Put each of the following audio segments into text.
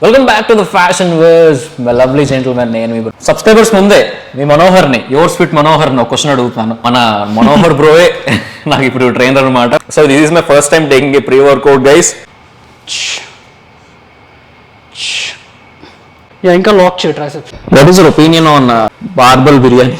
Welcome back to the fashion verse my lovely gentlemen. నేను మీ subscribers ముందే మీ మనోహర్ని, your sweet మనోహర్ని ఒక క్వశ్చన్ అడుగుతున్నాను. మన మనోహర్ బ్రోయే నాకు ఇప్పుడు ట్రైనర్ అనమాట. So this is my first time taking a pre workout guys. ఇంకా లాక్ చేయ triceps. What is your opinion on barbell biryani?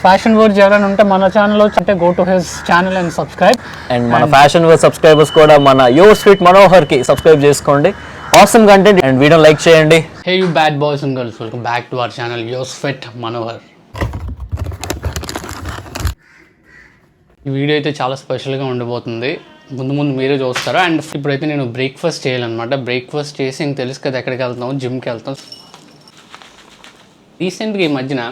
Fashion word ఎవరైనా ఉంటే మన ఛానల్లో అంటే go to his channel and subscribe. And మన ఫ్యాషన్ వర్డ్ సబ్స్క్రైబర్స్ కూడా మన యువర్ స్వీట్ మనోహర్కి సబ్స్క్రైబ్ చేసుకోండి. Awesome content and video like చేయండి. Hey you bad boys and girls, welcome back to our channel your sweet Manohar. ఈ video అయితే చాలా స్పెషల్గా ఉండబోతుంది. ముందు మీరే చూస్తారు. అండ్ ఇప్పుడైతే నేను బ్రేక్ఫాస్ట్ చేయాలన్నమాట. బ్రేక్ఫాస్ట్ చేసి ఇంక తెలుసు కదా ఎక్కడికి వెళ్తాం, జిమ్కి వెళ్తాం. రీసెంట్గా ఈ మధ్యన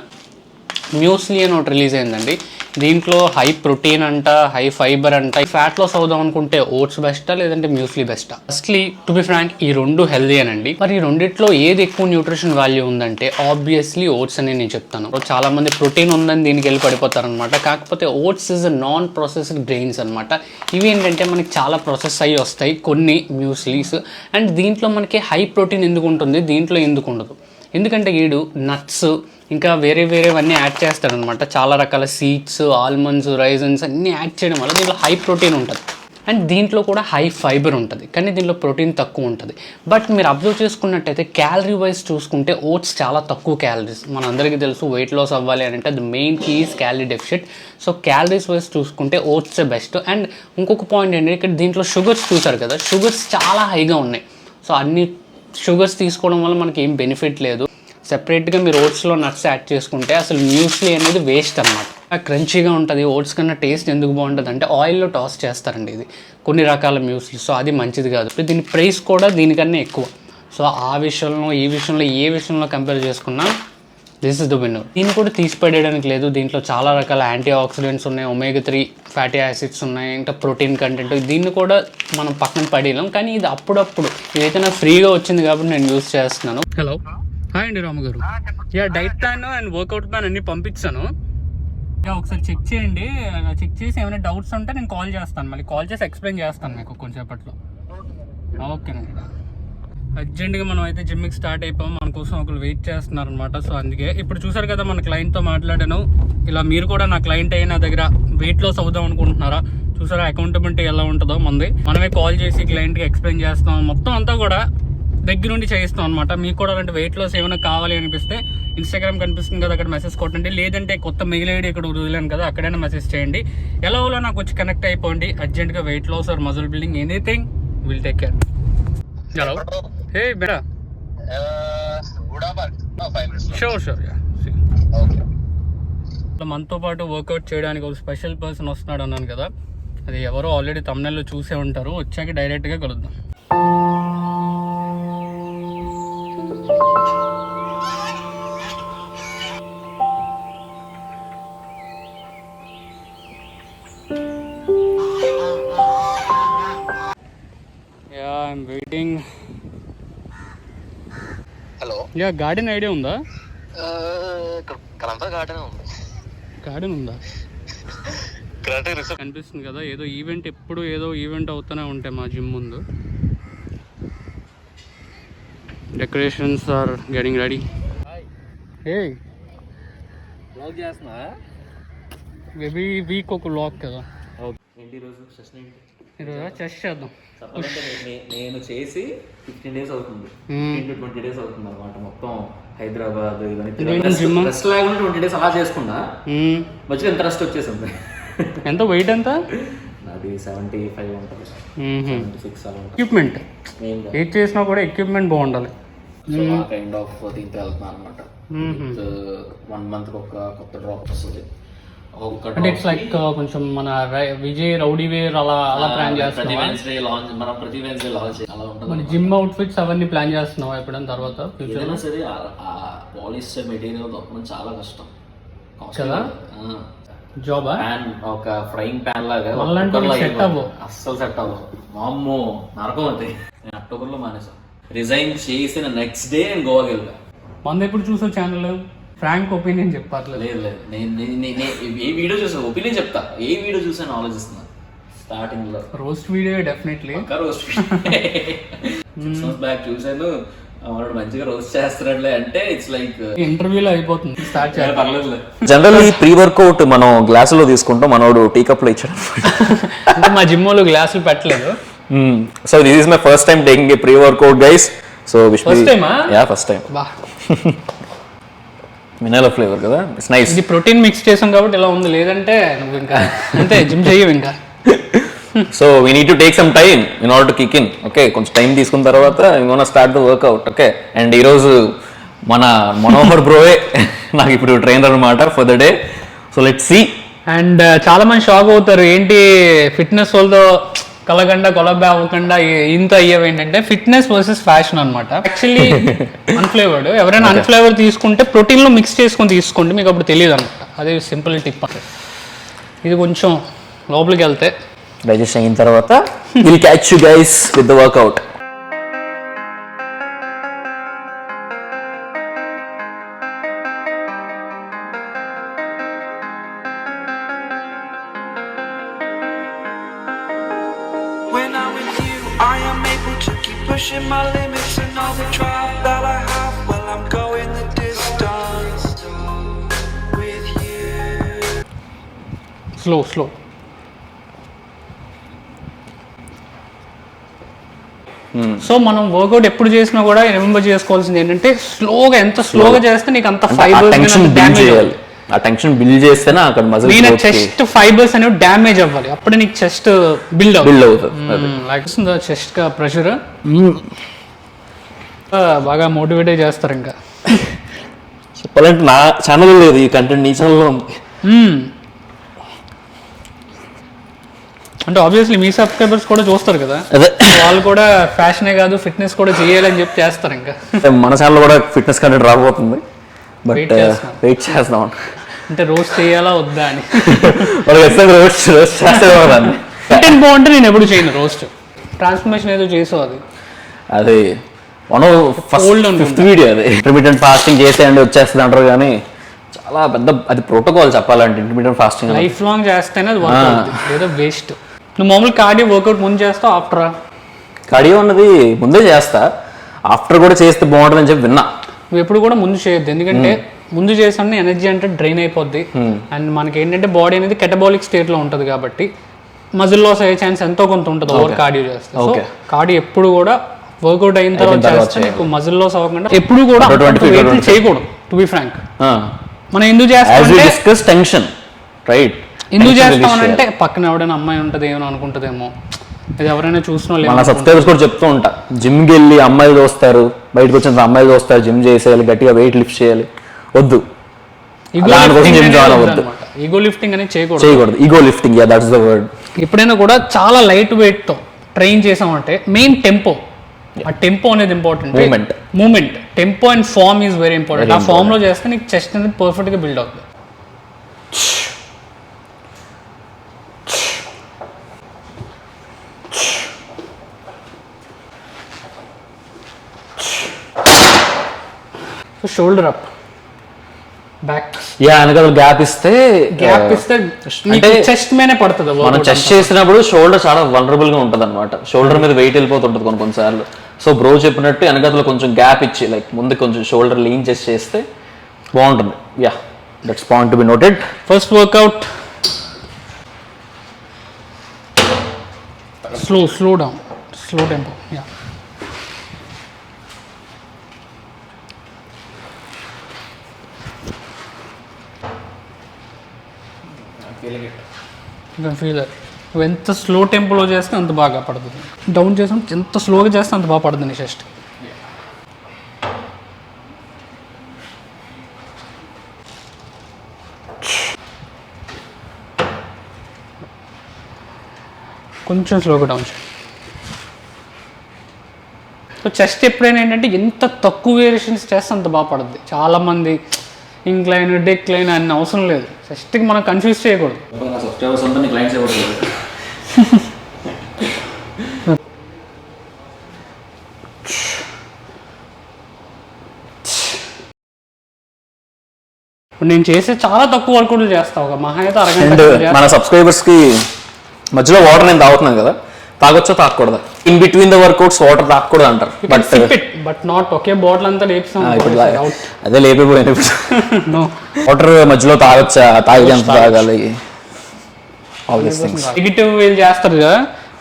మ్యూస్లీ అని ఒకటి రిలీజ్ అయిందండి. దీంట్లో హై ప్రోటీన్ అంట, హై ఫైబర్ అంట. ఫ్యాట్ లాస్ అవుదాం అనుకుంటే ఓట్స్ బెస్టా లేదంటే మ్యూస్లీ బెస్టా? ఫస్ట్లీ టు బి ఫ్రాంక్ ఈ రెండు హెల్దీ అనండి. మరి ఈ రెండిట్లో ఏది ఎక్కువ న్యూట్రిషన్ వాల్యూ ఉందంటే ఆబ్వియస్లీ ఓట్స్ అని నేను చెప్తాను. చాలా మంది ప్రోటీన్ ఉందని దీనికి వెళ్ళి పడిపోతారనమాట. కాకపోతే oats is a non processed grains అనమాట. ఇవి ఏంటంటే మనకి చాలా ప్రాసెస్ అయ్యి వస్తాయి కొన్ని మ్యూస్లీస్. అండ్ దీంట్లో మనకి హై ప్రోటీన్ ఎందుకు ఉంటుంది, దీంట్లో ఎందుకు ఉండదు? ఎందుకంటే వీడు నట్స్ ఇంకా వేరేవన్నీ యాడ్ చేస్తాడనమాట. చాలా రకాల సీడ్స్, ఆల్మండ్స్, రైజన్స్ అన్నీ యాడ్ చేయడం వల్ల దీంట్లో హై ప్రోటీన్ ఉంటుంది. అండ్ దీంట్లో కూడా హై ఫైబర్ ఉంటుంది, కానీ దీంట్లో ప్రోటీన్ తక్కువ ఉంటుంది. బట్ మీరు అబ్జర్వ్ చేసుకున్నట్టయితే క్యాలరీ వైజ్ చూసుకుంటే ఓట్స్ చాలా తక్కువ క్యాలరీస్. మనందరికీ తెలుసు వెయిట్ లాస్ అవ్వాలి అని అంటే the main key is calorie deficit. So calories wise చూసుకుంటే ఓట్సే బెస్ట్. అండ్ ఇంకొక పాయింట్ ఏంటంటే ఇక్కడ దీంట్లో షుగర్స్ చూసారు కదా, షుగర్స్ చాలా హైగా ఉన్నాయి. సో అన్ని షుగర్స్ తీసుకోవడం వల్ల మనకి ఏం బెనిఫిట్ లేదు. సెపరేట్గా మీరు ఓట్స్లో నట్స్ యాడ్ చేసుకుంటే అసలు మ్యూస్లీ అనేది వేస్ట్ అనమాట. క్రంచీగా ఉంటుంది. ఓట్స్ కన్నా టేస్ట్ ఎందుకు బాగుంటుంది అంటే ఆయిల్లో టాస్ చేస్తారండి ఇది కొన్ని రకాల మ్యూస్లీ. సో అది మంచిది కాదు. దీని ప్రైస్ కూడా దీనికన్నా ఎక్కువ. సో ఆ విషయంలో ఈ విషయంలో ఏ విషయంలో కంపేర్ చేసుకున్నా దిస్ ఇస్ ద విన్నర్. దీన్ని కూడా తీసి పడేయడానికి లేదు. దీంట్లో చాలా రకాల యాంటీ ఆక్సిడెంట్స్ ఉన్నాయి, ఒమేగా 3 ఫ్యాటీ యాసిడ్స్ ఉన్నాయి, ఇంకా ప్రోటీన్ కంటెంట్. దీన్ని కూడా మనం పక్కన పడేయలేం. కానీ ఇది అప్పుడప్పుడు ఇదైతే నాకు ఫ్రీగా వచ్చింది కాబట్టి నేను యూజ్ చేస్తున్నాను. హలో, హాయ్ అండి రాము గారు. Diet plan and work out plan అన్ని పంపించాను. ఒకసారి చెక్ చేయండి. చెక్ చేసి ఏమైనా డౌట్స్ ఉంటే నేను కాల్ చేస్తాను. మళ్ళీ కాల్ చేసి ఎక్స్ప్లెయిన్ చేస్తాను మీకు కొంచెంసేపట్లో. ఓకేనండి. అర్జెంట్గా మనం అయితే జిమ్కి స్టార్ట్ అయిపోయాం. మన కోసం ఒకరు వెయిట్ చేస్తున్నారు అనమాట. సో అందుకే ఇప్పుడు చూసారు కదా మన క్లయింట్తో మాట్లాడాను. ఇలా మీరు కూడా నా క్లయింట్ అయిన దగ్గర వెయిట్ లాస్ అవుదాం అనుకుంటున్నారా? చూసారా అకౌంటబిలిటీ ఎలా ఉంటుందో మనమే కాల్ చేసి క్లయింట్కి ఎక్స్ప్లెయిన్ చేస్తాం. మొత్తం అంతా కూడా దగ్గర నుండి చేయిస్తాం అనమాట. మీకు కూడా అలాంటి వెయిట్ లాస్ ఏమైనా కావాలి అనిపిస్తే ఇన్స్టాగ్రామ్ కనిపిస్తుంది కదా, అక్కడ మెసేజ్ కొట్టండి. లేదంటే కొత్త మెయిల్ ఐడి ఇక్కడ వదిలేను కదా, అక్కడైనా మెసేజ్ చేయండి. ఎలా నాకు వచ్చి కనెక్ట్ అయిపోండి. అర్జెంట్గా weight loss or muscle building anything will take care. Hello, hey బెరా, షూర్ మనతో పాటు వర్కౌట్ చేయడానికి ఒక స్పెషల్ పర్సన్ వస్తున్నాడు అన్నాను కదా, అది ఎవరో ఆల్రెడీ తమిళలో చూసే ఉంటారు. వచ్చాక డైరెక్ట్గా కలుద్దాం. I'm waiting. Hello, garden idea ఉందా? గార్డెన్ ఉందా? కనిపిస్తుంది కదా, ఏదో ఈవెంట్ అవుతూనే ఉంటాయి మా జిమ్ ముందు. Decorations are getting ready. Hey, blog చేస్తున్నా మేబీ వీక్ ఒక బ్లాగ్ కదా. ఈరోజు చెస్ చేద్దాం. నేను చేసి 15 days అవుతుంది, 15 to 20 days అవుతుంది అనమాట. మొత్తం హైదరాబాద్ ఇవన్నీ 20 days అలా చేసుకున్నా. మధ్యలో ఎంత రెస్ట్ వచ్చేసింది. ఎంత వెయిట్ ఎంత? నాది 75 ఉంటుంది, 76 అలా. ఎక్విప్మెంట్ ఏది చేసినా కూడా ఎక్విప్మెంట్ బాగుండాలి. కైండ్ ఆఫ్ దీంతో వెళ్తున్నాను అనమాట. 1 month ఒక కొత్త డ్రాప్ వస్తుంది. అంటే ఇట్స్ లైక్ కొంచెం మన విజయ్ రౌడీ వేర్ అలా ప్లాన్ చేస్తున్నావా? ప్రతి వెన్స్డే లాంచ్ అలా ఉంటుంది. మన జిమ్ అవుట్ఫిట్స్ అవన్నీ ప్లాన్ చేస్తున్నావా ఎప్పుడైనా తర్వాత ఫ్యూచర్ లో? సరే, పాలిస్టర్ మెటీరియల్ దొరకడం చాలా కష్టం కదా. జాబా ఒక ఫ్రైయింగ్ ప్యాన్ లాగా సెట్ అవ్వవు, అస్సలు సెట్ అవ్వవు. మామ్మో నరకం అవుతాయి. నేను అక్టోబర్లో మానేసాను. రిజైన్ చేసిన నెక్స్ట్ డే నేను గోవాకి వెళ్ళా. మన ఎప్పుడు చూసావు ఛానల్? ఫ్రాంక్ ఒపీనియన్ చెప్పట్లేదు. లేదు, నేను ఏ వీడియో చూసాను ఒపీనియన్ చెప్తా. ఏ వీడియో చూసాను ఆలోచిస్తున్నా. స్టార్టింగ్ లో roast video definitely roast 6 months back చూసాను. మనోడు మంచిగా రోస్ట్ చేస్తున్నాడులే అంటే ఇట్స్ లైక్ ఇంటర్వ్యూలో అయిపోతుంది స్టార్ట్ చేయాలి. పర్లేదు. జనరల్లీ ప్రీ వర్కౌట్ మనం గ్లాసులో తీసుకుంటాం, మనోడు టీ కప్ లో ఇచ్చాడు. అంటే మా జిమ్ వాళ్ళు గ్లాసులు పెట్టలేదు. So this is my first time taking a pre workout guys. So wish First time ఆ? Yeah first time. బా మినరల్ ఫ్లేవర్ కదా, ఇట్స్ నైస్. ఇది ప్రోటీన్ మిక్స్ చేసాం కాబట్టి ఇలా ఉంది, లేదంటే నువ్వు ఇంకా అంతే జిమ్ చెయ్యవు ఇంకా. So we need to take some time in order to kick in. Okay, కొంచెం టైం తీసుకున్న తర్వాత ఇంకొన start the workout. Okay, and ఈరోజు మన మనోహర్ బ్రోయే నాకు ఇప్పుడు ట్రైనర్ అనమాట for the day. So let's see. And చాలా మంది షాక్ అవుతారు, ఏంటి ఫిట్నెస్ వాళ్ళతో కలగండా కొలబా అవ్వకుండా ఇంత అయ్యేవి ఏంటంటే ఫిట్నెస్ వర్సెస్ ఫ్యాషన్ అనమాట. యాక్చువల్లీ అన్ఫ్లేవర్డ్, ఎవరైనా అన్ఫ్లేవర్ తీసుకుంటే ప్రోటీన్లో మిక్స్ చేసుకొని తీసుకోండి, మీకు అప్పుడు తెలియదు అనమాట. అదే సింపుల్ టిప్. ఇది కొంచెం లోపలికి వెళ్తే డైజెస్ట్ అయిన తర్వాత will catch you guys with the workout. When I'm with you, I am able to keep pushing my limits and all the drive that I have. Well, I'm going the distance with you. Slow. So మనం work out ఎప్పుడు చేసినా కూడా remember చేసుకోవాల్సింది ఏంటంటే స్లోగా, ఎంత స్లోగా చేస్తే నీకు అంత ఫైబర్స్ డ్యామేజ్. ఆ టెన్షన్ బిల్డ్ చేస్తేనే అక్కడ మజిల్ మెయిన్ చెస్ట్ ఫైబర్స్ అనేవి డ్యామేజ్ అవ్వాలి, అప్పుడు నీకు చెస్ట్ బిల్డ్ అవుతుంది. లైక్ చెస్ట్ కా ప్రెషర్ బాగా మోటివేట్ చేస్తారు. ఇంకా చెప్పాలంటే నా ఛానల్ లేదు ఈ కంటెంట్, నీ ఛానల్లో ఉంది. అంటే ఆబ్వియస్లీ మీ సబ్స్క్రైబర్స్ కూడా చూస్తారు కదా, అదే వాళ్ళు కూడా ఫ్యాషనే కాదు ఫిట్నెస్ కూడా చేయాలని చెప్పి చేస్తారు. ఇంకా మన ఛానల్ కూడా ఫిట్నెస్ కంటెంట్ రాబోతుంది, బట్ వెయిట్ చేస్తాం. అంటే రోస్ట్ చేయాలా వద్దా అని. రోస్ట్ చేస్తాను. కంటెంట్ బాగుంటే నేను ఎప్పుడు చేయను రోస్ట్. ట్రాన్స్ఫర్మేషన్ ఏదో చేసావు అది, అది వన్ ఫిఫ్త్ వీడియో. అది ఇంటర్మీడియట్ ఫాస్టింగ్ చేసేయండి వచ్చేస్తుంది అంటారు, కానీ చాలా పెద్ద అది ప్రోటోకాల్ చెప్పాలంటే. ఇంటర్మీడియట్ ఫాస్టింగ్ లైఫ్ లాంగ్ చేస్తేనే అది వర్క్ అవుతుంది, లేదా వేస్ట్. నువ్వు మామూలు కార్డియో వర్కౌట్ ముందు చేస్తావు ఆఫ్టరా? కార్డియో అన్నది ముందే చేస్తా, ఆఫ్టర్ కూడా చేస్తే బాగుంటుందని చెప్పి విన్నా. నువ్వు ఎప్పుడు కూడా ముందు చేయొద్దు, ఎందుకంటే ముందు చేసాన్ని ఎనర్జీ అంటే డ్రైన్ అయిపోద్ది. అండ్ మనకి ఏంటంటే బాడీ అనేది కెటబాలిక్ స్టేట్లో ఉంటుంది కాబట్టి మజిల్ లాస్ అయ్యే ఛాన్స్ ఎంతో కొంత ఉంటుంది ఓవర్ కార్డియో చేస్తే. సో కార్డియో ఎప్పుడు కూడా వర్కౌట్ అయిన తర్వాత చేస్తే నీకు మజిల్ లాస్ అవ్వకుండా ఎప్పుడు కూడా చేయకూడదు. టు బి ఫ్రాంక్, మనం ఎందుకు చేస్తాం టెన్షన్ రైట్, ఎందుకు చేస్తామనంటే పక్కన ఎవడైనా అమ్మాయి ఉంటుంది ఏమో అనుకుంటుందేమో, ఇది ఎవరైనా చూసిన మన సబ్స్క్రైబర్స్ కూడా చెప్తూ ఉంటా, జిమ్కి వెళ్ళి అమ్మాయిలు చూస్తారు, బయటకు వచ్చిన అమ్మాయిలు చూస్తారు, జిమ్ చేసేయాలి, గట్టిగా వెయిట్ లిఫ్ట్ చేయాలి, వద్దు. ఈగో లిఫ్టింగ్ అనేది చేయకూడదు. Ego lifting, yeah that's the word. ఎప్పుడైనా కూడా చాలా లైట్ వెయిట్ తో ట్రైన్ చేసామంటే మెయిన్ టెంపో, ఆ టెంపో అనేది important. Movement tempo and form is very important. ఆ ఫామ్ లో చేస్తే నీకు చెస్ట్ అనేది పర్ఫెక్ట్ గా బిల్డ్ అవుతుంది. షోల్డర్ అప్, బ్యాక్, యా వెనకాల గ్యాప్ ఇస్తే అంటే చెస్ట్ మీదనే పడుతుంది. మనం చెస్ట్ చేసినప్పుడు షోల్డర్ చాలా వల్నరబుల్ గా ఉంటుంది అనమాట, షోల్డర్ మీద వెయిట్ వెళ్ళిపోతుంటుంది కొన్నిసార్లు. సో బ్రో చెప్పినట్టు వెనకాల కొంచెం గ్యాప్ ఇచ్చి లైక్ ముందు కొంచెం షోల్డర్ లీన్ చేసి చేస్తే బాగుంటుంది. Yeah that's point to be noted. First workout slow down, slow tempo. Yeah feel నువ్వు ఎంత స్లో టెంపోలో చేస్తే అంత బాగా పడుతుంది. డౌన్ చేసాం ఎంత స్లోగా చేస్తే అంత బాగా పడుతుంది నీ చెస్ట్. కొంచెం స్లోగా డౌన్ చేయండి. సో చెస్ట్ ఎప్పుడైనా ఏంటంటే ఎంత తక్కువ వేరియేషన్స్ చేస్తే అంత బాగా పడుతుంది. చాలామంది ఇంక్లైన్ డెక్లైన్ అన్న అవసరం లేదు, చెస్ట్కి మనం కన్ఫ్యూజ్ చేయకూడదు. నేను చేసే చాలా తక్కువ వర్కౌట్లు చేస్తా, ఒక మహా అయితే అరగంట. మన సబ్స్క్రైబర్స్ కి మధ్యలో వాటర్ నేను తాగుతున్నాను కదా, తాగొచ్చో తాగకూడదు. In between the workouts water తాగకూడదు అంటారు. బట్ నాట్ ఒకే బాటిల్ అంతా లేపుతాం. ఇప్పుడు అదే లేపిపోయింది. వాటర్ మధ్యలో తాగొచ్చా, తాగి ఎంత తాగాలి, ఆల్ దీస్ థింగ్స్. నెగిటివ్ వీళ్ళు చేస్తారు కదా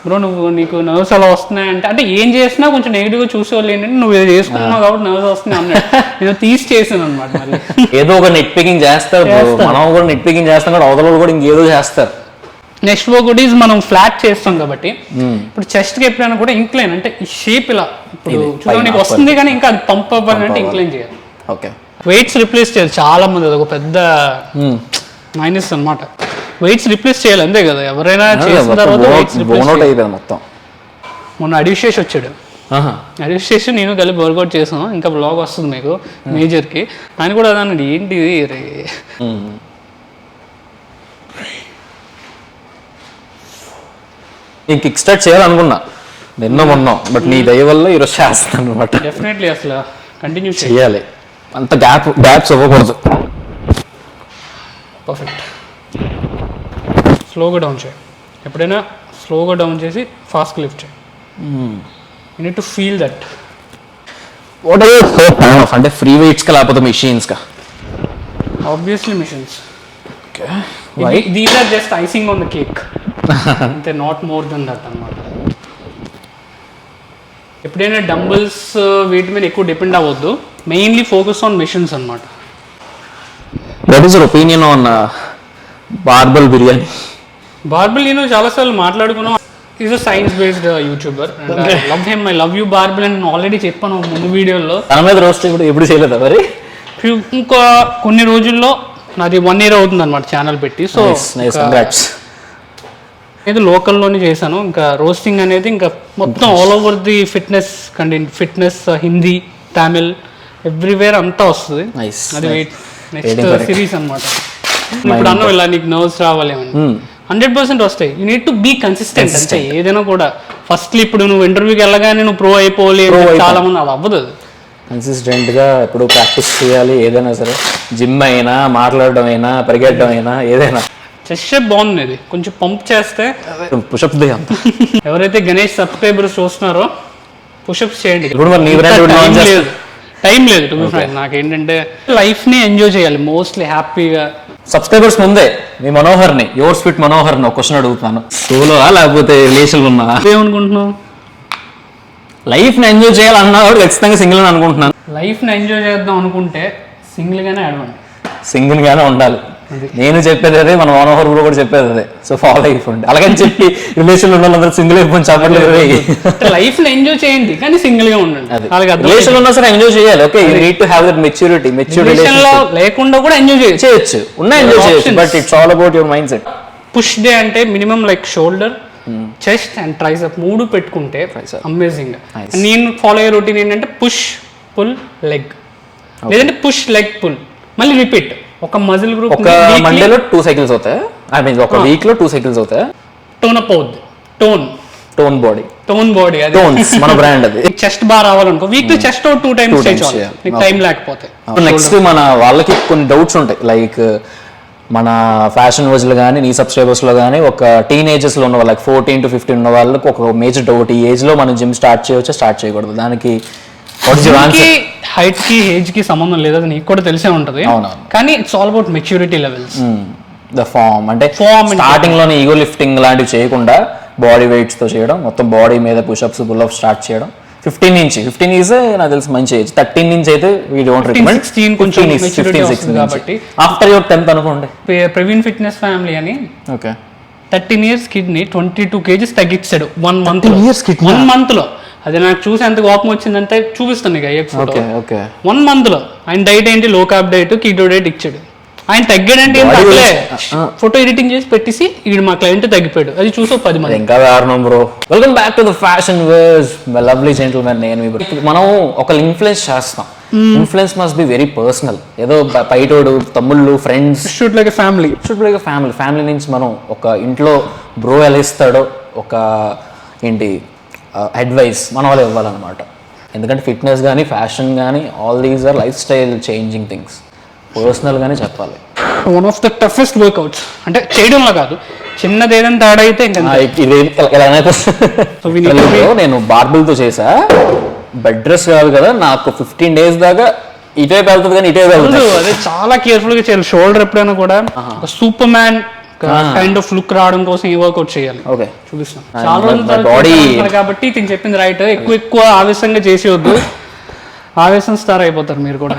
బ్రో, నీకు నర్వ్స్ అలా వస్తున్నాయంటే, అంటే ఏం చేసినా కొంచెం నెగిటివ్ గా చూసేవాళ్ళు ఏంటంటే నువ్వు ఏదో చేసుకున్నావు కాబట్టి నర్వ్స్ వస్తున్నాయి అన్నాడు. నేను తీసి చేసాను అనమాట. మళ్ళీ ఏదో ఒక నెట్ పికింగ్ చేస్తారు, మనం కూడా నెట్ పికింగ్ చేస్తాం కూడా, అవతల కూడా ఇంకేదో చేస్తారు. నెక్స్ట్ ఒకటి మనం ఫ్లాట్ చేస్తాం కాబట్టి ఇప్పుడు చెస్ట్ కి ఎప్పుడైనా కూడా ఇంక్లైన్ అంటే ఈ షేప్ ఇలా ఇప్పుడు చూడడానికి వస్తుంది కానీ ఇంకా అది పంప్ అవ్వాలంటే ఇంక్లైన్ చేయాలి. ఓకే, వెయిట్స్ రిప్లేస్ చేయాలి. చాలా మంది అది ఒక పెద్ద మైనస్ అన్నమాట. వెయిట్స్ రిప్లేస్ చేయాలి అంతే కదా, ఎవరైనా చేసిన తర్వాత వెయిట్స్ రిప్లేస్ అయిపోయింది మొత్తం. మొన్న అడిషేష్ వచ్చాడు, అడిషేష్ నేను కలిపి వర్కౌట్ చేసాను, ఇంకా బ్లాగ్ వస్తుంది మీకు మేజర్కి. ఆయన కూడా అదన్నాడు, ఏంటి నేను కిక్ స్టార్ట్ చేయాలనుకున్నా నిన్న మొన్న, బట్ నీ దయ వల్ల ఈరోజు చేస్తాను అనమాట. డెఫినెట్లీ అసలు కంటిన్యూ చేయాలి, అంత గ్యాప్స్ ఇవ్వకూడదు. పర్ఫెక్ట్. స్లోగా డౌన్ చేయి, ఎప్పుడైనా స్లోగా డౌన్ చేసి ఫాస్ట్గా లిఫ్ట్ చేయి. You need to feel that. What are your plan of, అంటే ఫ్రీ వెయిట్స్ కా లేకపోతే మెషిన్స్ కా? Obviously machines. These are just icing on the cake, అంతే, నాట్ మోర్ దెన్ దట్ అన్నమాట. ఎప్పుడైనా డంబుల్స్ వీటి మీద ఎక్కువ డిపెండ్ అవ్వద్దు, మెయిన్లీ ఫోకస్ ఆన్ మిషన్స్ అన్నమాట. What is your opinion on barbell biryani? Barbell నేను చాలాసార్లు మాట్లాడుకున్నాం. Is a science based YouTuber, love him, I love you barbell అని ఆల్రెడీ చెప్పాను ముందు వీడియోలో. తన మీద రోస్ట్ ఎప్పుడు చేయలేదా మరి? ఇంకా కొన్ని రోజుల్లో నాది 1 year అవుతుంది అనమాట ఛానల్ పెట్టి. సో ఏదో లోకల్లోనే చేశాను. ఇంకా రోస్టింగ్ అనేది ఇంకా మొత్తం all over the fitness content, fitness Hindi, Tamil, everywhere అంతా వస్తుంది. అది నెక్స్ట్ సిరీస్ అనమాట. ఇప్పుడు అన్న ఇలా నీకు నర్వ్స్ రావాలేమని 100% వస్తాయి. You need to be consistent. అంటే ఏదైనా కూడా ఫస్ట్లీ ఇప్పుడు నువ్వు ఇంటర్వ్యూకి వెళ్ళగానే నువ్వు ప్రో అయిపోవాలి, చాలా మంది అది అవ్వదు. కన్సిస్టెంట్ గా ఇప్పుడు ప్రాక్టీస్ చేయాలి, ఏదైనా సరే, జిమ్ అయినా, మాట్లాడడం అయినా, పరిగెట్టడం అయినా, ఏదైనా. చెస్ట్ షేప్ బాగుంది, కొంచెం పంప్ చేస్తే పుషప్స్ ఎవరైతే గణేష్ సబ్స్క్రైబర్స్ చూస్తున్నారో పుషప్స్ చేయండి. ఇప్పుడు మరి నీ టైం లేదు టు బి ఫ్రాంక్. నాకేంటంటే లైఫ్ ని ఎంజాయ్ చేయాలి, మోస్ట్లీ హ్యాపీగా. సబ్స్క్రైబర్స్ ముందే మీ మనోహర్ని, యువర్ స్వీట్ మనోహర్ని ఒక క్వశ్చన్ అడుగుతున్నాను. సోలో లేకపోతే రిలేషన్ ఉన్నా ఏమనుకుంటున్నావు? లైఫ్ ని ఎంజాయ్ చేయాలన్నాడు, ఖచ్చితంగా సింగిల్ అని అనుకుంటున్నాను. లైఫ్ ని ఎంజాయ్ చేద్దాం అనుకుంటే సింగిల్ గానే అడవండి, సింగిల్ గానే ఉండాలి. నేను చెప్పేది అదే, మన మనోహర్ కూడా చెప్పేది అదే. సో ఫాలో అయిపోండి. అలాగని చెప్పి రిలేషన్ ఉన్న వాళ్ళందరూ సింగిల్ అయిపోయి చెప్పట్లేదు. లైఫ్ ని ఎంజాయ్ చేయండి కానీ సింగిల్ గా ఉండండి. రిలేషన్ ఉన్నా సరే ఎంజాయ్ చేయాలి. Okay, you need to have that maturity. Relation లో లేకుండా కూడా ఎంజాయ్ చేయొచ్చు, ఉన్నా ఎంజాయ్ చేయొచ్చు, but it's all about your mindset. Push day అంటే minimum like shoulder, chest and tricep 3 పెట్టుకుంటే అమేజింగ్. నేను ఫాలో అయ్యే రొటీన్ ఏంటంటే పుష్ పుల్ లెగ్, లేదంటే పుష్ లెగ్ పుల్, మళ్ళీ రిపీట్. ఒక మజిల్ గ్రూప్ ఒక మండేలో 2 సైకిల్స్ అవుతాయి, ఐ మీన్ ఒక వీక్ లో 2 సైకిల్స్ అవుతాయి. టోన్ అప్ అవుద్ది, టోన్ బాడీ అది మన బ్రాండ్. అది చెస్ట్ బాగా రావాలనుకో వీక్ లో చెస్ట్ 2 times చేయాలి, నీకు టైం లేకపోతే. నెక్స్ట్ మన వాళ్ళకి కొన్ని డౌట్స్ ఉంటాయి, లైక్ మన ఫ్యాషన్ వర్స్ లో కానీ, నీ సబ్స్క్రైబర్స్ లో కానీ, ఒక టీనేజర్స్ లో ఉన్న వాళ్ళకి 14 to 15 ఉన్న వాళ్ళకి ఒక మేజర్ డౌట్, ఈ ఏజ్ లో మనం జిమ్ స్టార్ట్ చేయవచ్చా, స్టార్ట్ చేయకూడదు? దానికి హైట్ కి ఏజ్ కి సంబంధం లేదు, అది నీకు కూడా తెలిసే ఉంటది. కానీ it's all about maturity levels. The form అంటే స్టార్టింగ్ లోనే ఈగో లిఫ్టింగ్ లాంటివి చేయకుండా బాడీ వెయిట్స్ తో చేయడం, మొత్తం బాడీ మీద పుషప్స్ పుల్అప్స్ స్టార్ట్ చేయడం. 15 నుంచి 15 ఈజ్ నాకు తెలిసి మంచి ఏజ్. 13 నుంచి అయితే వీ డోంట్ రికమెండ్. 16 కొంచెం మెచ్యూరిటీ వస్తుంది కాబట్టి. ఆఫ్టర్ యువర్ 10th అనుకోండి. ప్రవీణ్ ఫిట్నెస్ ఫ్యామిలీ అని ఓకే 13 years కిడ్ ని 22 kgs తగ్గించాడు 1 month లో. 1 month లో అది నాకు చూసి ఎంత కోపం వచ్చిందంటే చూపిస్తాను ఇక ఫోటో. 1 month లో ఆయన డైట్ ఏంటి, లో కార్బ్ డైట్, కీటో డైట్ ఇచ్చాడు. ఆయన తగ్గాడంటే ఫోటో ఎడిటింగ్ చేసి పెట్టేసి ఈడు మా క్లయింట్ తగ్గిపోయాడు. అది చూసి 10 మంది. ఇంకా దారుణం bro. Welcome back to the fashion verse, my lovely gentlemen. మనం ఒకళ్ళు ఇన్ఫ్లుయెన్స్ చేస్తాం. Influence must be very personal. ఏదో బయటోడు, తమ్ముళ్ళు, friends, should like family. Family నుంచి మనం ఒక ఇంట్లో బ్రో ఎలా ఇస్తాడో ఒక ఏంటి అడ్వైస్ మన వాళ్ళు ఇవ్వాలన్నమాట. ఎందుకంటే ఫిట్నెస్ కానీ, ఫ్యాషన్ కానీ, all these are lifestyle changing things. పర్సనల్గానే చెప్పాలి. One of the toughest workouts అంటే చేయడంలో కాదు, చిన్నది ఏదైనా తేడా అయితే ఇంకా ఇది So we need to be- నేను బార్బుల్తో చేసా, బెడ్ రెస్ట్ కాదు కదా, నాకు 15 days దాకా ఇటువైపు వెళ్తుంది కానీ ఇటువైపు వెళ్తుంది. అదే చాలా కేర్ఫుల్ గా చేయాలి. షోల్డర్ ఎప్పుడైనా కూడా super man kind of look రావడం కోసం ఈ వర్కౌట్ చేయాలి. ఓకే, చూపిస్తాం. చాలా రోజుల తర్వాత బాడీ చేస్తున్నారు కాబట్టి తిని చెప్పింది రైట్. ఎక్కువ ఆవేశంగా చేసేవద్దు, ఆవేశం స్టార్ అయిపోతారు మీరు కూడా.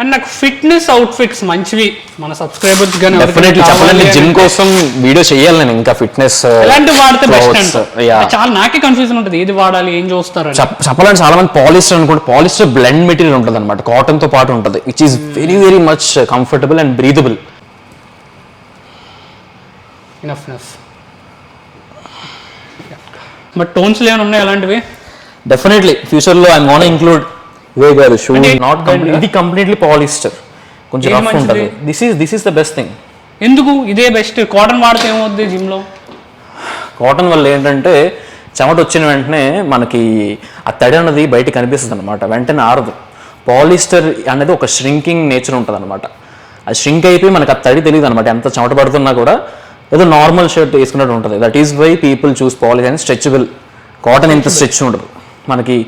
అండ్ నాకు ఫిట్నెస్ అవుట్ఫిట్స్ మంచివి మన సబ్స్క్రైబర్స్ కానీ డెఫినెట్లీ చెప్పాలంటే జిమ్ కోసం వీడియో చేయాలి నేను, ఇంకా ఫిట్నెస్ ఎలాంటి వాడితే బెస్ట్ చాలా నాకే కన్ఫ్యూజన్ ఉంటుంది, ఏది వాడాలి ఏం చూస్తారు. చెప్పాలంటే చాలా మంది పాలిస్టర్ అనుకుంటే, పాలిస్టర్ బ్లెండ్ మెటీరియల్ ఉంటుంది అనమాట, కాటన్ తో పాటు ఉంటుంది, which is very very much comfortable and breathable. Enough but tones ఏమైనా ఉన్నాయి అలాంటివి? డెఫినెట్లీ ఫ్యూచర్ లో ఐ వాంట్ ఇంక్లూడ్ ఇవే కాదు, షూ నాట్ ఇది కంప్లీట్లీ పాలిస్టర్, కొంచెం రఫ్ ఉంటుంది. This is the best thing. ఎందుకు ఇదే బెస్ట్? కాటన్ వాడితే ఏమవుద్ది జిమ్ లో? కాటన్ వల్ల ఏంటంటే చెమట వచ్చిన వెంటనే మనకి ఆ తడి అన్నది బయట కనిపిస్తుంది అనమాట, వెంటనే ఆరదు. పాలిస్టర్ అనేది ఒక ష్రింకింగ్ నేచర్ ఉంటుంది అనమాట, అది ష్రింక్ అయిపోయి మనకి ఆ తడి తెలియదు అనమాట, ఎంత చెమట పడుతున్నా కూడా ఏదో నార్మల్ షర్ట్ వేసుకున్నట్టు ఉంటుంది. That is why people choose polyester and stretchable. Cotton ఎంత స్ట్రెచ్ ఉండదు మనకి,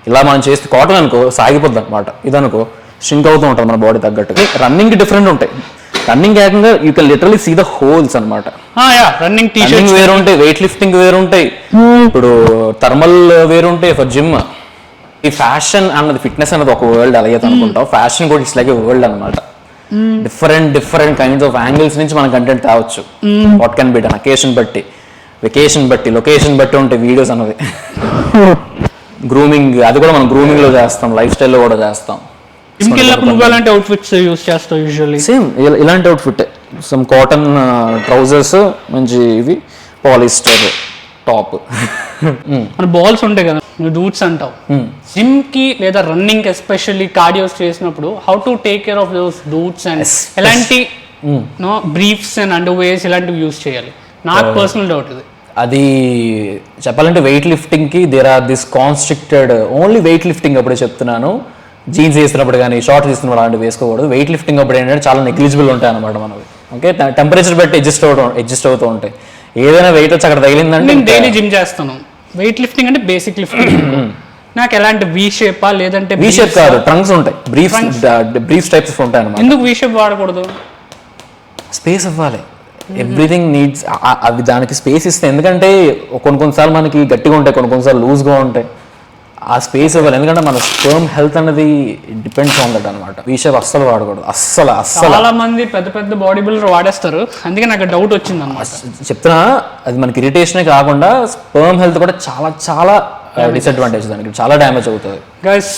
ఇలా మనం చేస్తే కాటన్ అనుకో సాగిపోద్ది అనమాట, ఇదనుకో ష్రింక్ అవుతూ ఉంటుంది మన బాడీ తగ్గట్టు. రన్నింగ్ డిఫరెంట్ ఉంటాయి, రన్నింగ్ ఏకంగా you can literally see the holes అనమాట. రన్నింగ్ రన్నింగ్ వేరు ఉంటాయి, వెయిట్ లిఫ్టింగ్ వేరు ఉంటాయి, ఇప్పుడు థర్మల్ వేరు ఉంటాయి ఫర్ జిమ్. ఈ ఫ్యాషన్ అన్నది, ఫిట్నెస్ అన్నది ఒక వరల్డ్ అలాగే అనుకుంటాం, ఫ్యాషన్ కూడా ఇట్స్ లైక్ ఏ వరల్డ్ అనమాట. డిఫరెంట్ కైండ్స్ ఆఫ్ యాంగిల్స్ నుంచి మనం కంటెంట్ తేవచ్చు. What can be done occasion బట్టి, వెకేషన్ బట్టి, లొకేషన్ బట్టి ఉంటాయి వీడియోస్ అన్నది. గ్రూమింగ్ అది కూడా మనం గ్రూమింగ్ లో చేస్తాం, లైఫ్ స్టైల్ లో కూడా చేస్తాం. జిమ్ కి వెళ్ళినప్పుడు నువ్వు ఎలాంటి అవుట్ఫిట్స్ యూస్ చేస్తావు యూజువల్లీ? సేమ్ ఇలాంటి అవుట్ఫిట్, సమ్ కాటన్ ట్రౌజర్స్, మంచి ఇవి పాలిస్టర్ టాప్. మన బాల్స్ ఉంటాయి కదా, నువ్వు డూట్స్ అంటావు. జిమ్ కి లేదా రన్నింగ్ ఎస్పెషల్లీ కార్డియోస్ చేసినప్పుడు how to take care of those డూట్స్ అండ్ ఎలాంటి బ్రీఫ్స్ అండ్ అండర్వేర్స్ ఇలాంటివి యూస్ చేయాలి? నాకు పర్సనల్ డౌట్ ఇది. అది చెప్పాలంటే వెయిట్ లిఫ్టింగ్ కి there are this constricted, only weight lifting అప్పుడే చెప్తున్నాను, జీన్స్ వేసినప్పుడు కానీ షార్ట్స్ వేసినప్పుడు అలాంటివి వేసుకోకూడదు. వెయిట్ లిఫ్టింగ్ అప్పుడు ఏంటంటే చాలా నెగ్లిజిబుల్ ఉంటాయి అనమాట మనవి. ఓకే, టెంపరేచర్ బట్టి అడ్జస్ట్ అవుతూ ఉంటాయి. ఏదైనా వెయిట్ వచ్చి అక్కడ తగిలిందంటే, నేను డైలీ జిమ్ చేస్తాను, వెయిట్ లిఫ్టింగ్ అంటే బేసిక్ లిఫ్టింగ్. నాకు ఎలాంటి వి షేపా లేదంటే వి షేప్ కాదు, ట్రంక్స్ ఉంటాయి, బ్రీఫ్ టైప్స్ ఉంటాయి అనమాట. ఎందుకు వి షేప్ వాడకూడదు? స్పేస్ ఇవ్వాలి, ఎవ్రీథింగ్ నీడ్స్, అవి దానికి స్పేస్ ఇస్తే, ఎందుకంటే కొన్నిసార్లు మనకి గట్టిగా ఉంటాయి, కొన్నిసార్లు లూజ్గా ఉంటాయి, ఆ స్పేస్ ఇవ్వాలి. ఎందుకంటే మన స్పర్మ్ హెల్త్ అనేది డిపెండ్స్ ఆన్ దట్ అనమాట. వీ షేప్ అస్సలు వాడకూడదు, అస్సలు. చాలా మంది పెద్ద బాడీ బిల్డర్ వాడేస్తారు, అందుకే నాకు డౌట్ వచ్చింది అనమాట. చెప్తున్నా, అది మనకి ఇరిటేషనే కాకుండా స్పర్మ్ హెల్త్ కూడా చాలా డిసడ్వాంటేజ్, దానికి చాలా డ్యామేజ్ అవుతుంది. గైస్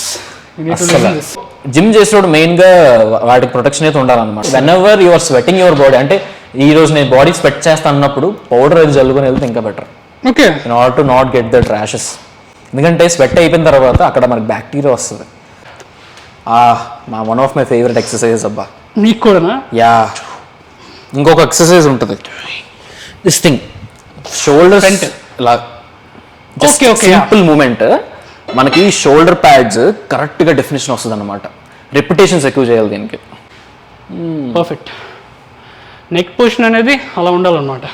జిమ్ చేసేటప్పుడు మెయిన్ గా వాటికి ప్రొటెక్షన్ అయితే ఉండాలన్నమాట. When ever your sweating your body, అంటే ఈ రోజు నేను బాడీ స్వెట్ చేస్తా అన్నప్పుడు పౌడర్ అది జల్లుకొని వెళ్తే ఇంకా better, okay, in order to not get that rashes. ఎందుకంటే స్వెట్ అయిపోయిన తర్వాత అక్కడ మనకి బ్యాక్టీరియా వస్తుంది. మా one of my favourite exercises అబ్బా. మీకు కూడా? యా, ఇంకొక ఎక్సర్సైజ్ ఉంటుంది, దిస్ థింగ్, షోల్డర్ ఇలా సింపుల్ మూమెంట్, మనకి షోల్డర్ ప్యాడ్స్ కరెక్ట్గా డెఫినేషన్ వస్తుంది అనమాట. రిపిటేషన్స్ ఎక్కువ చేయాలి దీనికి. పర్ఫెక్ట్. నెక్ పొజిషన్ అనేది అలా ఉండాలన్నమాట.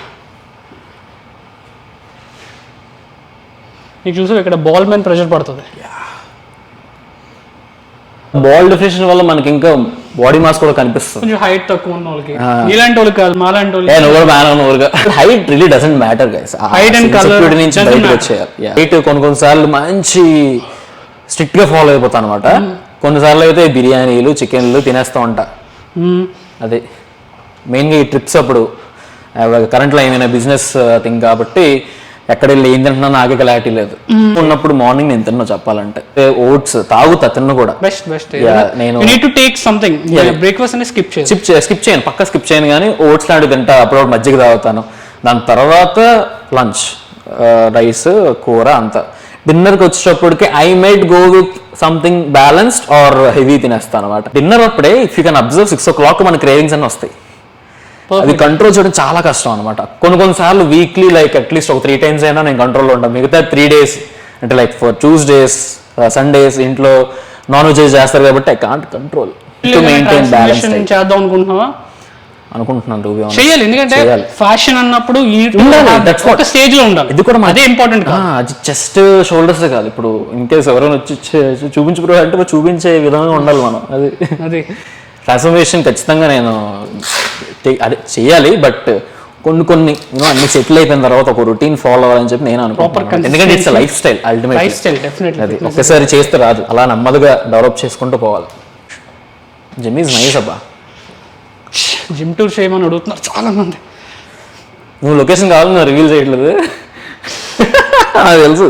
నీకు చూసావు ఇక్కడ బాల్ మీద ప్రెషర్ పడుతుంది. బాల్ డెఫినేషన్ వల్ల మనకి ఇంకా బాడీ మాస్ కూడా కనిపిస్తుంది. కొంచెం హైట్ తక్కువ ఉన్న వాళ్ళకి, ఇలాంటి వాళ్ళకి కాదు, మాలాంటి వాళ్ళకి. Height really doesn't matter guys. Height and colour నుంచి బయటకు వచ్చేయాలి. హైట్ కొన్నిసార్లు మంచి స్ట్రిక్ట్ గా ఫాలో అయిపోతాను అనమాట. కొన్నిసార్లు అయితే బిర్యానీలు చికెన్లు తినేస్తూ ఉంటా. అదే మెయిన్గా ఈ ట్రిప్స్ అప్పుడు, కరెంట్లో ఏమైనా బిజినెస్ థింగ్ కాబట్టి ఎక్కడ వెళ్ళి ఏం తింటున్నా నాకే క్లారిటీ లేదు. ఉన్నప్పుడు మార్నింగ్ నేను తిన్నా, చెప్పాలంటే ఓట్స్ తాగుతా, తిన్నా కూడా. నేను బ్రేక్ఫాస్ట్ అనేది స్కిప్ చేయను, పక్క స్కిప్ చేయను, కానీ ఓట్స్ లాంటివి తింటా, అప్పుడు మజ్జిగ తాగుతాను. దాని తర్వాత లంచ్, రైస్, కూర, అంతా. డిన్నర్కి వచ్చేటప్పటికి I might go with something balanced or heavy తినేస్తాను అనమాట. డిన్నర్ అప్పుడే if you can observe 6 o'clock మన క్రేవింగ్స్ అన్నీ వస్తాయి. అది కంట్రోల్ చేయడం చాలా కష్టం అనమాట. కొన్నిసార్లు వీక్లీ లైక్ అట్లీస్ట్ ఒక 3 times అయినా నేను కంట్రోల్లో ఉంటాను. మిగతా 3 days అంటే లైక్ ఫర్ ట్యూస్డేస్, సండేస్ ఇంట్లో నాన్ వెజ్ చేస్తారు కాబట్టి I can't control. to maintain balance Transformation diet. చేద్దాం అనుకుంటున్నావా? అనుకుంటున్నాను to be honest. చేయాలి, ఎందుకంటే చేయాలి. ఫ్యాషన్ అన్నప్పుడు ఉండాలి, that's what. ఒక స్టేజ్ లో ఉండాలి. ఇది కూడా అదే ఇంపార్టెంట్. అది చెస్ట్ షోల్డర్స్ కాదు. ఇప్పుడు ఇన్ కేసు ఎవరైనా వచ్చి చూపించుకో అంటే చూపించే విధంగా ఉండాలి మనం. అది ట్రాన్స్ఫర్మేషన్ ఖచ్చితంగా నేను అదే చేయాలి. బట్ కొన్ని అన్ని సెటిల్ అయిపోయిన తర్వాత ఒక రొటీన్ ఫాలో అవ్వాలని చెప్పి నేను అనుకుంటున్నాను. ఎందుకంటే it's life style ultimate. Life style definitely. అది ఒక్కసారి చేస్తే రాదు, అలా నెమ్మదిగా డెవలప్ చేసుకుంటూ పోవాలి. జిమ్ ఈజ్ నైస్ అబ్బా. జిమ్ టూర్ చేయమని అడుగుతున్నారు చాలా మంది. నువ్వు లొకేషన్ కావాలి, నువ్వు రివీల్ చేయట్లేదు నాకు తెలుసు.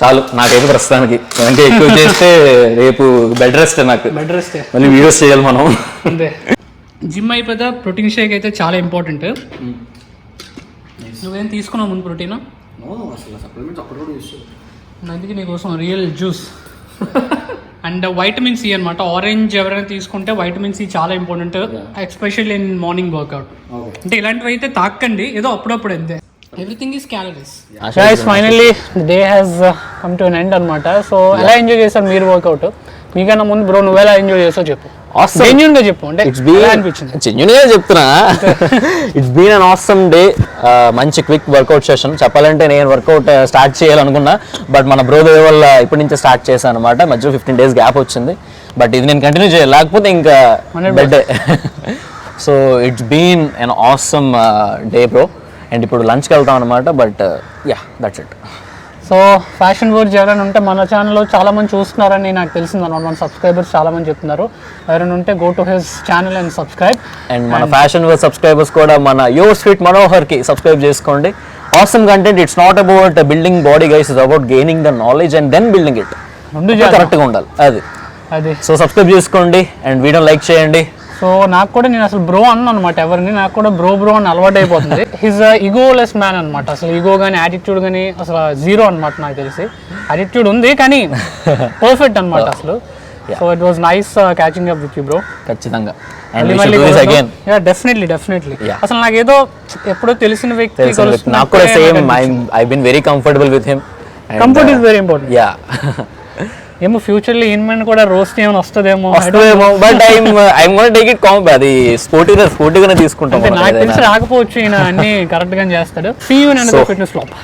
చాలు నాకైతే ప్రస్తుతానికి. అంటే ఎక్కువ చేస్తే రేపు బెడ్ రెస్ట్, నాకు బెడ్ రెస్ట్. మళ్ళీ వీడియోస్ చేయాలి మనం. అంతే. జిమ్ అయిపోతే ప్రోటీన్ షేక్ అయితే చాలా ఇంపార్టెంట్. నువ్వేం తీసుకున్నావు ముందు ప్రోటీన్? అందుకే నీకోసం real juice and vitamin C అనమాట. ఆరెంజ్ ఎవరైనా తీసుకుంటే వైటమిన్ సి చాలా important, especially in morning workout. అంటే ఇలాంటివి అయితే తాకండి, ఏదో అప్పుడప్పుడు అంతే. Everything is calories. Guys finally day has come to an end అనమాట. సో ఎలా ఎంజాయ్ చేశారు మీరు వర్కౌట్? మీకన్నా ముందు బ్రో నువ్వు ఎలా ఎంజాయ్ చేసావు చెప్పు. జెన్యూన్ గా చెప్పు. అంటే జెన్యూన్ గా చెప్తున్నా. It's been an awesome day. మంచి క్విక్ వర్కౌట్ సెషన్. చెప్పాలంటే నేను వర్కౌట్ స్టార్ట్ చేయాలనుకున్నా, బట్ మన బ్రో దే వల్ల ఇప్పటి నుంచే స్టార్ట్ చేశాను అనమాట. మధ్యలో 15 days గ్యాప్ వచ్చింది, బట్ ఇది నేను కంటిన్యూ చేయాలి, లేకపోతే ఇంకా bed. So it's been an awesome day bro. And ఇప్పుడు లంచ్కి వెళ్తాం అనమాట. But yeah, that's it. So fashion word ఎవరైనా ఉంటే మన ఛానల్లో చాలా మంది చూస్తున్నారని నాకు తెలిసింది అనమాట. మన సబ్స్క్రైబర్స్ చాలా మంది చెప్తున్నారు. ఎవరైనా ఉంటే go to his channel and subscribe. And మన ఫ్యాషన్ వర్డ్ సబ్స్క్రైబర్స్ కూడా మన యువర్ స్వీట్ మనోహర్కి సబ్స్క్రైబ్ చేసుకోండి. Awesome content. It's not about building body guys, it's about gaining the knowledge and then building it. రెండు కరెక్ట్గా ఉండాలి అది. సో సబ్స్క్రైబ్ చేసుకోండి అండ్ వీడియో లైక్ చేయండి. సో నాకు కూడా, నేను అసలు బ్రో అన్న అనమాట ఎవరిని, నాకు కూడా బ్రో అని అలవాటు అయిపోతుంది. హిజ్ ఈగోలెస్ మ్యాన్ అనమాట. అసలు ఈగో కానీ యాటిట్యూడ్ కానీ అసలు జీరో అనమాట. నాకు తెలిసి యాటిట్యూడ్ ఉంది కానీ పర్ఫెక్ట్ అనమాట అసలు. So it was nice catching up with you bro. ఖచ్చితంగా. డెఫినెట్లీ. అసలు నాకేదో ఎప్పుడో తెలిసిన వ్యక్తి. నాకు కూడా same. I been very comfortable with him. Comfort is very important. Yeah. ఏమో ఫ్యూచర్ లో ఇన్మెంట్ కూడా రోస్ట్ ఏమైనా వస్తుందేమో, but I'm gonna take it కాంప్. అది స్పోర్టివ్గానే తీసుకుంటాం. నాకు తెలిసి రాకపోవచ్చు, ఈయన అన్ని కరెక్ట్ గానే చేస్తాడు. See you in another fitness vlog.